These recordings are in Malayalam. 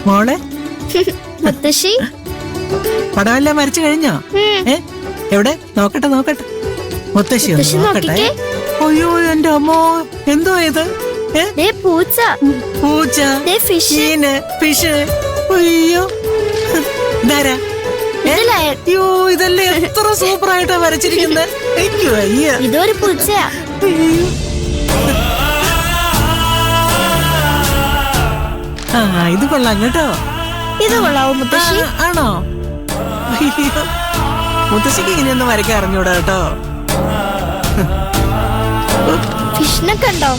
മോളെ മുത്തശ്ശി പടമെല്ലാം വരച്ചു കഴിഞ്ഞോ? എവിടെ നോക്കട്ടെ നോക്കട്ടെ. മുത്തശ്ശി ഒന്ന് നോക്കട്ടെ. അയ്യോ എന്റെ അമ്മോ, എന്തോ ഇത്? പൂച്ച, പൂച്ച, ഫിഷ്. അയ്യോ ഇതാരാ? അയ്യോ ഇതല്ലേ എത്ര സൂപ്പർ ആയിട്ടാ വരച്ചിരിക്കുന്നത്. അയ്യോ അയ്യോ ഇതൊരു പൂച്ചയാ. ആ ഇത് കൊള്ളാം കേട്ടോ. ഇത് കൊള്ളാവോ മുത്തശ്ശി? ആണോ? അയ്യോ മുത്തശ്ശിക്ക് ഇങ്ങനെയൊന്നും വരയ്ക്കാൻ അറിഞ്ഞൂടാ കേട്ടോ. ഫിഷിനെ കണ്ടോ?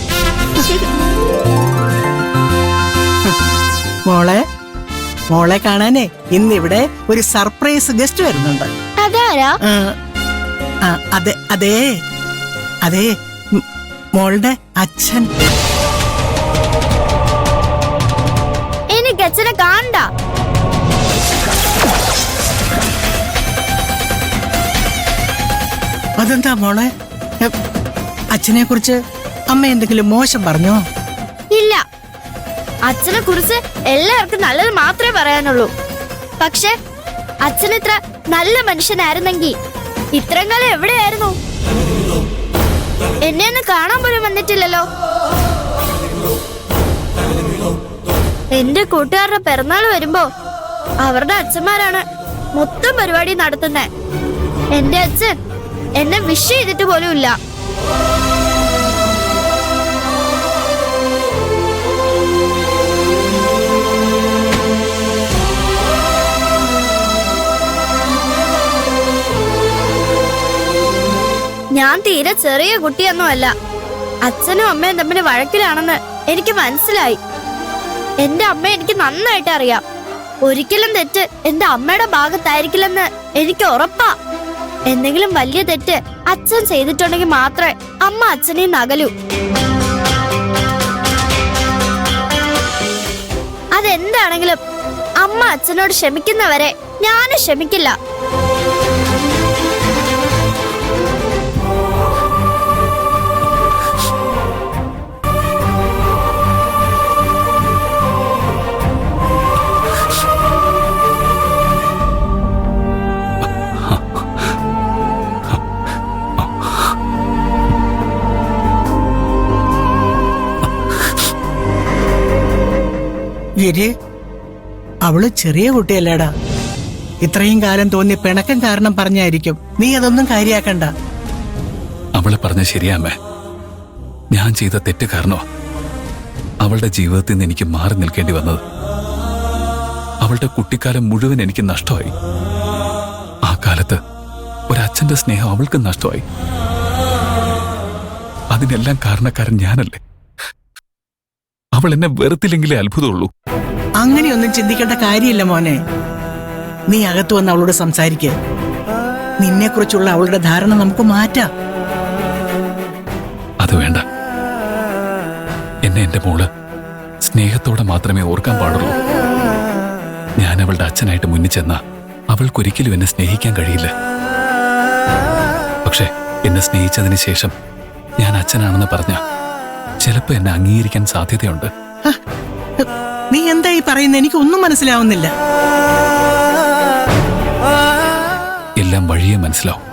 മോളെ കാണാനേ ഇന്നിവിടെ ഒരു സർപ്രൈസ് ഗസ്റ്റ് വരുന്നുണ്ട്. അതാരാ? അതെ മോളുടെ അച്ഛൻ. എനിക്ക് അച്ഛനെ കാണണ്ട. അതെന്താ മോളെ? അച്ഛനെ കുറിച്ച് അമ്മ എന്തെങ്കിലും മോശം പറഞ്ഞോ? ഇല്ല, അച്ഛനെ കുറിച്ച് എല്ലാവർക്കും നല്ലത് മാത്രമേ പറയാനുള്ളൂ. പക്ഷെ അച്ഛൻ ഇത്ര നല്ല മനുഷ്യനായിരുന്നെങ്കിൽ ഇത്രയും കാലം എവിടെയായിരുന്നു? എന്നെ ഒന്ന് കാണാൻ പോലും വന്നിട്ടില്ലല്ലോ. എന്റെ കൂട്ടുകാരുടെ പിറന്നാൾ വരുമ്പോ അവരുടെ അച്ഛന്മാരാണ് മൊത്തം പരിപാടി നടത്തുന്നത്. എന്റെ അച്ഛൻ എന്നെ വിഷ് ചെയ്തിട്ട് പോലും ഇല്ല. ഞാൻ തീരെ ചെറിയ കുട്ടിയൊന്നുമല്ല. അച്ഛനും അമ്മയും തമ്മിൽ വഴക്കിലാണെന്ന് എനിക്ക് മനസ്സിലായി. എന്റെ അമ്മ എനിക്ക് നന്നായിട്ട് അറിയാം. ഒരിക്കലും തെറ്റ് എന്റെ അമ്മയുടെ ഭാഗത്തായിരിക്കില്ലെന്ന് എനിക്ക് ഉറപ്പാ. എന്തെങ്കിലും വലിയ തെറ്റ് അച്ഛൻ ചെയ്തിട്ടുണ്ടെങ്കിൽ മാത്രമേ അമ്മ അച്ഛനെ നകലൂ. അതെന്താണെങ്കിലും അമ്മ അച്ഛനോട് ക്ഷമിക്കുന്നവരെ ഞാനും ക്ഷമിക്കില്ല. അവള് ചെറിയ കുട്ടിയല്ലേടാ. ഇത്രയും കാലം തോന്നിയ പിണക്കം കാരണം പറഞ്ഞായിരിക്കും. നീ അതൊന്നും കാര്യാക്കണ്ട. അവളെ പറഞ്ഞ ശരിയാമ്മേ. ഞാൻ ചെയ്ത തെറ്റ് കാരണോ അവളുടെ ജീവിതത്തിൽ നിന്ന് എനിക്ക് മാറി നിൽക്കേണ്ടി വന്നത്. അവളുടെ കുട്ടിക്കാലം മുഴുവൻ എനിക്ക് നഷ്ടമായി. ആ കാലത്ത് ഒരച്ഛന്റെ സ്നേഹം അവൾക്ക് നഷ്ടമായി. അതിനെല്ലാം കാരണക്കാരൻ ഞാനല്ലേ. അവൾ എന്നെ വെറുത്തില്ലെങ്കിലേ അത്ഭുതമുള്ളൂ. അങ്ങനെയൊന്നും ചിന്തിക്കേണ്ട കാര്യമില്ല മോനെ. നീ അകത്തു വന്ന് അവളോട് സംസാരിക്ക. നിന്നെ കുറിച്ചുള്ള അവളുടെ ധാരണ നമുക്ക് മാറ്റാം. അത് വേണ്ട. എന്നെ എന്റെ മോള് സ്നേഹത്തോടെ മാത്രമേ ഓർക്കാൻ പാടുള്ളൂ. ഞാൻ അവളുടെ അച്ഛനായിട്ട് മുന്നിൽ ചെന്ന അവൾക്കൊരിക്കലും എന്നെ സ്നേഹിക്കാൻ കഴിയില്ല. പക്ഷെ എന്നെ സ്നേഹിച്ചതിന് ശേഷം ഞാൻ അച്ഛനാണെന്ന് പറഞ്ഞ ചിലപ്പോ എന്നെ അംഗീകരിക്കാൻ സാധ്യതയുണ്ട്. നീ എന്താ ഈ പറയുന്നത്? എനിക്ക് ഒന്നും മനസ്സിലാവുന്നില്ല. എല്ലാം വഴിയേ മനസ്സിലാവും.